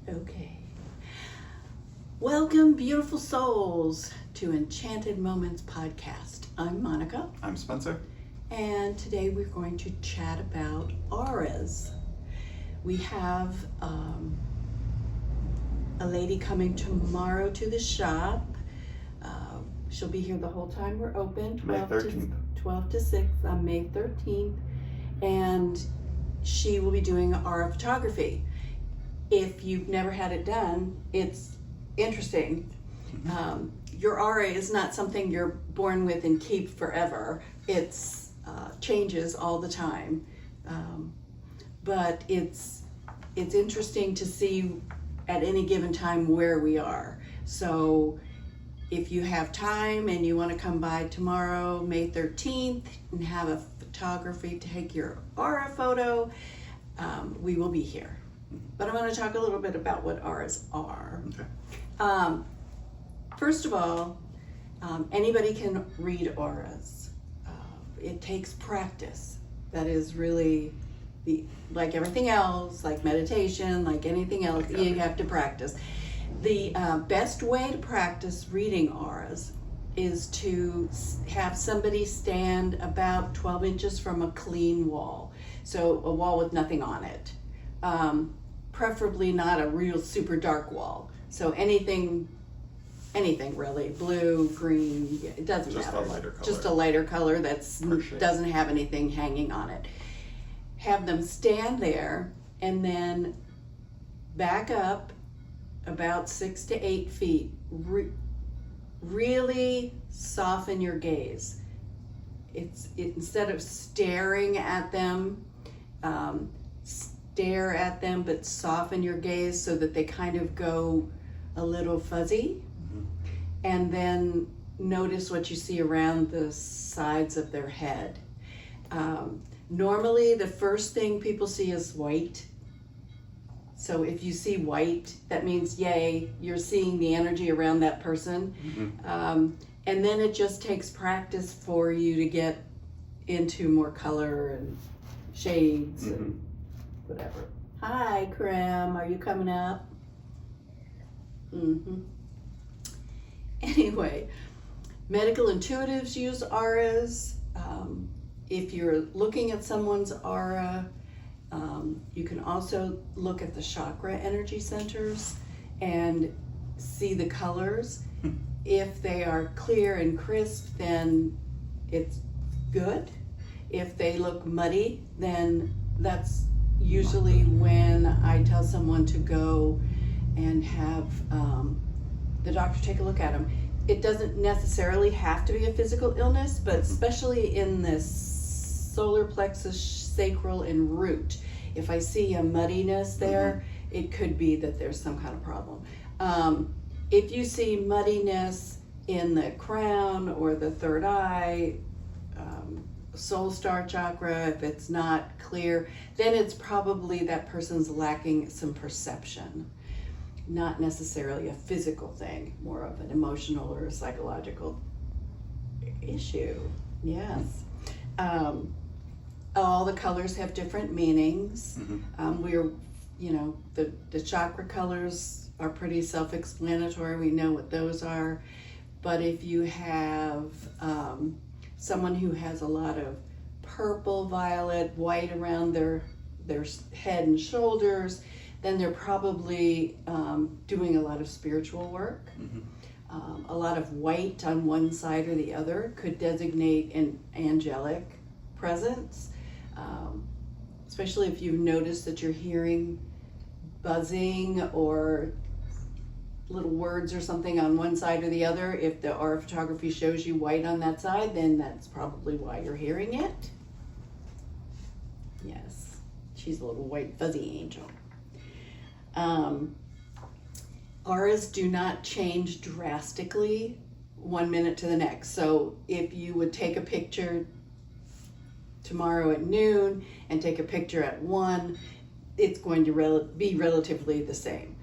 Okay. Welcome, beautiful souls, to Enchanted Moments podcast. I'm Monica, I'm Spencer. and today we're going to chat about auras. We have a lady coming tomorrow to the shop. She'll be here the whole time we're open, May 13th. 12 to 6 on May 13th, and she will be doing aura photography. If you've never had it done, it's interesting. Your aura is not something you're born with and keep forever. It's changes all the time, but it's interesting to see at any given time where we are. So if you have time and you want to come by tomorrow, May 13th, and have a photography to take your aura photo, we will be here. But I want to talk a little bit about what auras are. Okay. First of all, anybody can read auras. It takes practice. That is really like everything else, like meditation, like anything else, you have to practice. The best way to practice reading auras is to have somebody stand about 12 inches from a clean wall. So a wall with nothing on it. Preferably not a real super dark wall. So anything really, blue, green, it doesn't Just matter. a lighter color. Just a lighter color that's Appreciate it. doesn't have anything hanging on it. Have them stand there and then back up about 6 to 8 feet. Really soften your gaze. Instead of staring at them, stare at them, but soften your gaze so that they kind of go a little fuzzy. And then notice what you see around the sides of their head. Normally, the first thing people see is white. So if you see white, that means yay, you're seeing the energy around that person. And then it just takes practice for you to get into more color and shades and whatever. Hi, Krem, are you coming up? Anyway, medical intuitives use auras. If you're looking at someone's aura, you can also look at the chakra energy centers and see the colors. If they are clear and crisp, then it's good. If they look muddy, then that's usually when I tell someone to go and have the doctor take a look at them. It doesn't necessarily have to be a physical illness, but especially in the solar plexus, sacral, and root. If I see a muddiness there, it could be that there's some kind of problem. If you see muddiness in the crown or the third eye, soul star chakra, if it's not clear, then it's probably that person's lacking some perception. Not necessarily a physical thing, more of an emotional or a psychological issue. Yes. All the colors have different meanings. The chakra colors are pretty self-explanatory. We know what those are. But if you have someone who has a lot of purple, violet, white around their head and shoulders, then they're probably doing a lot of spiritual work. A lot of white on one side or the other could designate an angelic presence, especially if you've noticed that you're hearing buzzing or little words or something on one side or the other. If the aura photography shows you white on that side, then that's probably why you're hearing it. Yes, she's a little white fuzzy angel. Auras do not change drastically 1 minute to the next. So if you would take a picture tomorrow at noon and take a picture at 1, it's going to be relatively the same.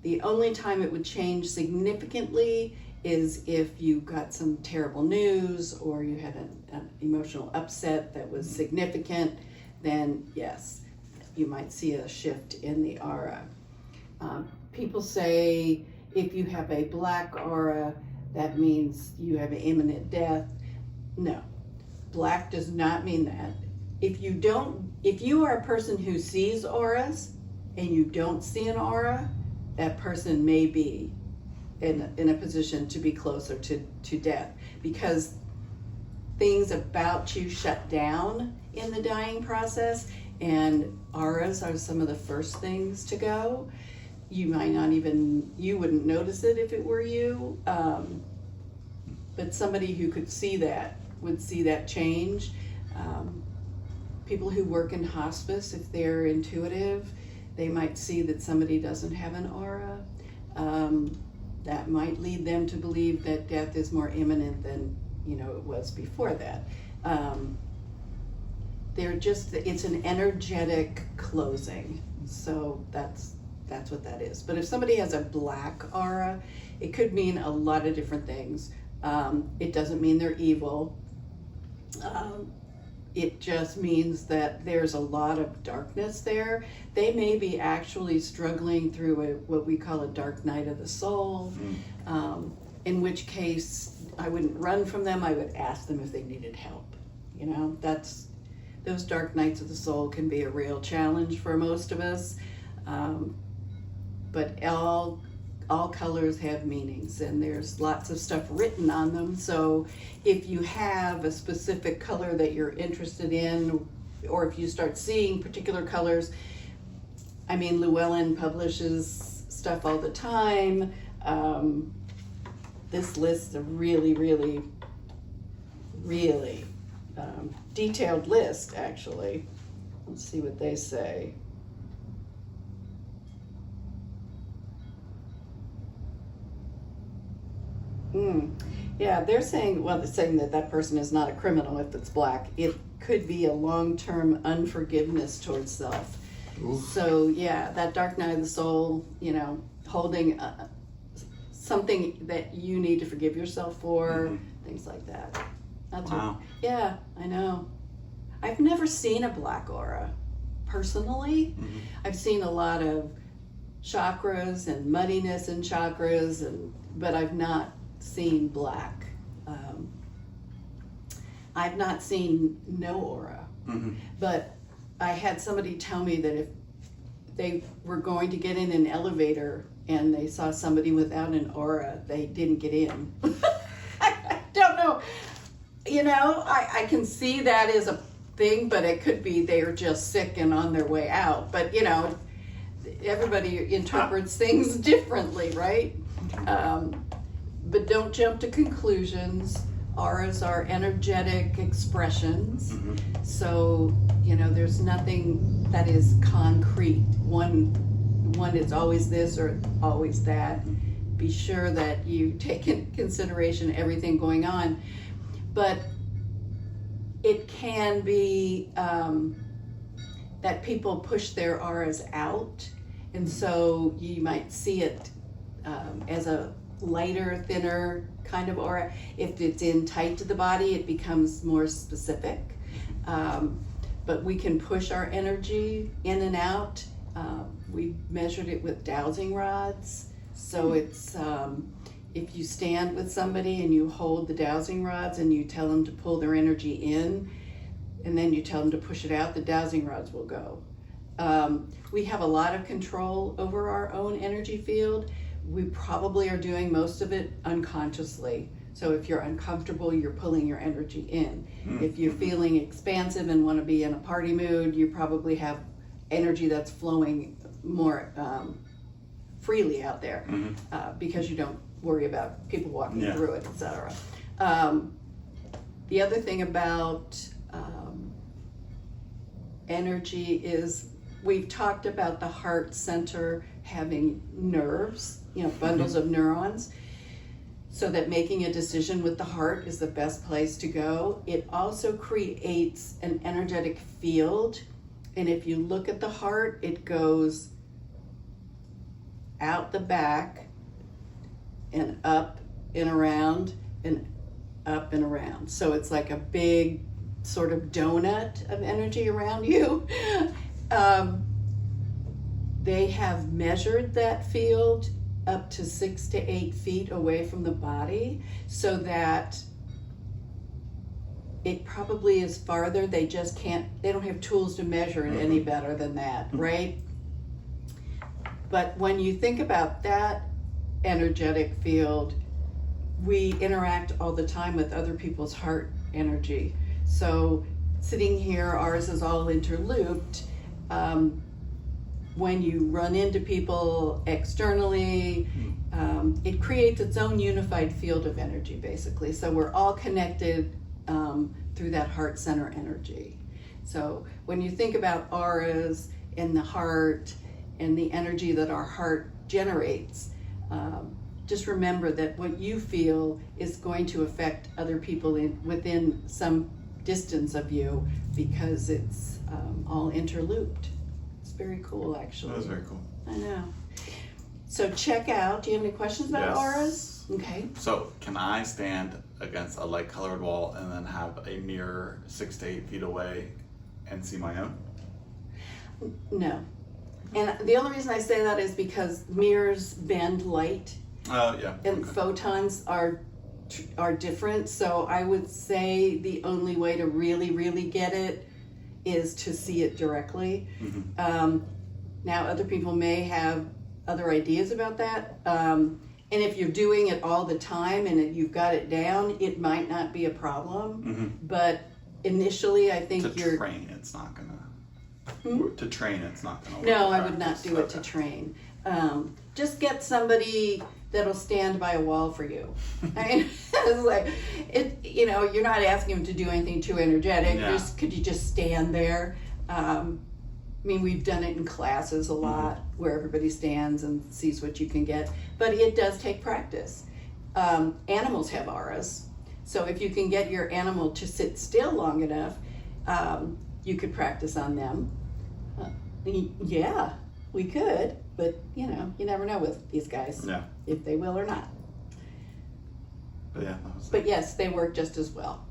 The only time it would change significantly is if you got some terrible news or you had an emotional upset that was significant, then yes, you might see a shift in the aura. People say if you have a black aura, that means you have imminent death. No, black does not mean that. If you are a person who sees auras and you don't see an aura, that person may be in a position to be closer to death, because things about you shut down in the dying process, and auras are some of the first things to go. You wouldn't notice it if it were you, but somebody who could see that would see that change. People who work in hospice, if they're intuitive, they might see that somebody doesn't have an aura. That might lead them to believe that death is more imminent than it was before that. It's an energetic closing. So that's what that is. But if somebody has a black aura, it could mean a lot of different things. It doesn't mean they're evil. It just means that there's a lot of darkness there. They may be actually struggling through what we call a dark night of the soul, in which case I wouldn't run from them. I would ask them if they needed help. Those dark nights of the soul can be a real challenge for most of us, but all colors have meanings, and there's lots of stuff written on them. So if you have a specific color that you're interested in, or if you start seeing particular colors, Llewellyn publishes stuff all the time. This list, a really, really, really detailed list, actually. Let's see what they say. Yeah, they're saying that person is not a criminal if it's black. It could be a long-term unforgiveness towards self. Oof. So yeah, that dark night of the soul, holding something that you need to forgive yourself for, things like that. Wow. Yeah, I know. I've never seen a black aura, personally. I've seen a lot of chakras and muddiness in chakras, but I've not seen black. I've not seen no aura, but I had somebody tell me that if they were going to get in an elevator and they saw somebody without an aura, they didn't get in. I don't know. I can see that as a thing, but it could be they're just sick and on their way out. But everybody interprets things differently, right? But don't jump to conclusions. Auras are energetic expressions. So, there's nothing that is concrete. One is always this or always that. Be sure that you take into consideration everything going on. But it can be that people push their auras out. And so you might see it as a lighter, thinner kind of aura. If it's in tight to the body, it becomes more specific. But we can push our energy in and out. We measured it with dowsing rods. So it's, if you stand with somebody and you hold the dowsing rods and you tell them to pull their energy in, and then you tell them to push it out, the dowsing rods will go. We have a lot of control over our own energy field. We probably are doing most of it unconsciously. So if you're uncomfortable, you're pulling your energy in. If you're feeling expansive and want to be in a party mood, you probably have energy that's flowing more freely out there, because you don't worry about people walking through it, etc. The other thing about energy is we've talked about the heart center having nerves, bundles of neurons, so that making a decision with the heart is the best place to go. It also creates an energetic field, and if you look at the heart, it goes out the back and up and around and up and around. So it's like a big sort of donut of energy around you. They have measured that field up to 6 to 8 feet away from the body, so that it probably is farther. They just can't, they don't have tools to measure it any better than that, right? But when you think about that energetic field, we interact all the time with other people's heart energy. So sitting here, ours is all interlooped. When you run into people externally, it creates its own unified field of energy, basically. So we're all connected through that heart center energy. So when you think about auras and the heart and the energy that our heart generates, just remember that what you feel is going to affect other people within some distance of you, because it's all interlooped. It's very cool, actually. That was very cool. I know. So check out, do you have any questions about Yes. auras? Okay. So can I stand against a light colored wall and then have a mirror 6 to 8 feet away and see my own? No. And the only reason I say that is because mirrors bend light, Oh, yeah. and Okay. photons are different. So I would say the only way to really get it is to see it directly. Now other people may have other ideas about that, and if you're doing it all the time and you've got it down, it might not be a problem. But initially, I think To train, it's not gonna. To train, it's not gonna work. No, in I would not practice. do it to Okay. train. Just get somebody that'll stand by a wall for you. I mean, it's like, you're not asking them to do anything too energetic. Yeah. Could you just stand there? I mean, we've done it in classes a lot where everybody stands and sees what you can get, but it does take practice. Animals have auras, so if you can get your animal to sit still long enough, you could practice on them. Yeah, we could, but you never know with these guys, Yeah. if they will or not. But yeah, that was But yes, they work just as well.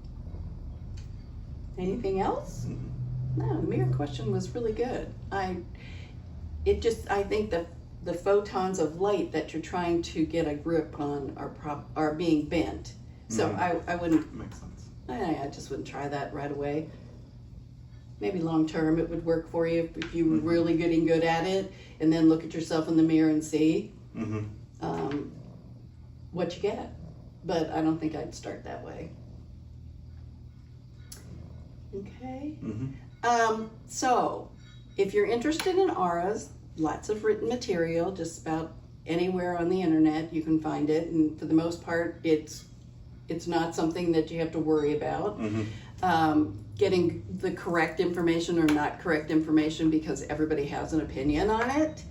Anything else? No, the mirror question was really good. I think the photons of light that you're trying to get a grip on are being bent. So I wouldn't, makes sense. I just wouldn't try that right away. Maybe long term it would work for you if you were really getting good at it, and then look at yourself in the mirror and see what you get. But I don't think I'd start that way. Okay. So if you're interested in auras, lots of written material, just about anywhere on the internet you can find it, and for the most part it's not something that you have to worry about. Getting the correct information or not correct information, because everybody has an opinion on it.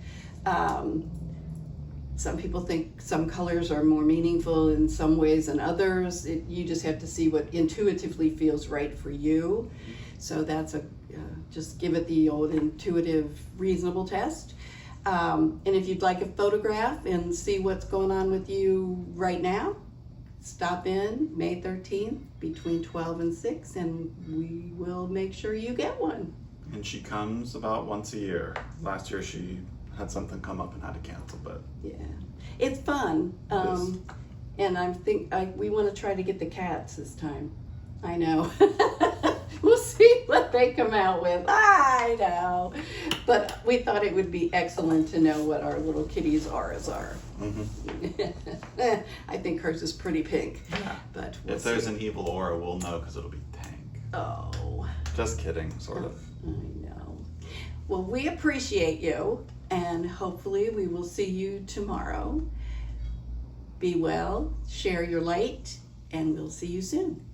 Some people think some colors are more meaningful in some ways than others. You just have to see what intuitively feels right for you. So that's just give it the old intuitive, reasonable test. And if you'd like a photograph and see what's going on with you right now, stop in May 13th between 12 and 6, and we will make sure you get one. And she comes about once a year. Last year she had something come up and had to cancel, but Yeah, it's fun. Yes. And we want to try to get the cats this time. I know. We'll see what they come out with. I know. But we thought it would be excellent to know what our little kitty's auras are. I think hers is pretty pink. yeah. But we'll If there's see. an evil aura, we'll know because it'll be Tank. Oh, Just kidding, sort of. I know. Well, we appreciate you, and hopefully we will see you tomorrow. Be well, share your light, and we'll see you soon.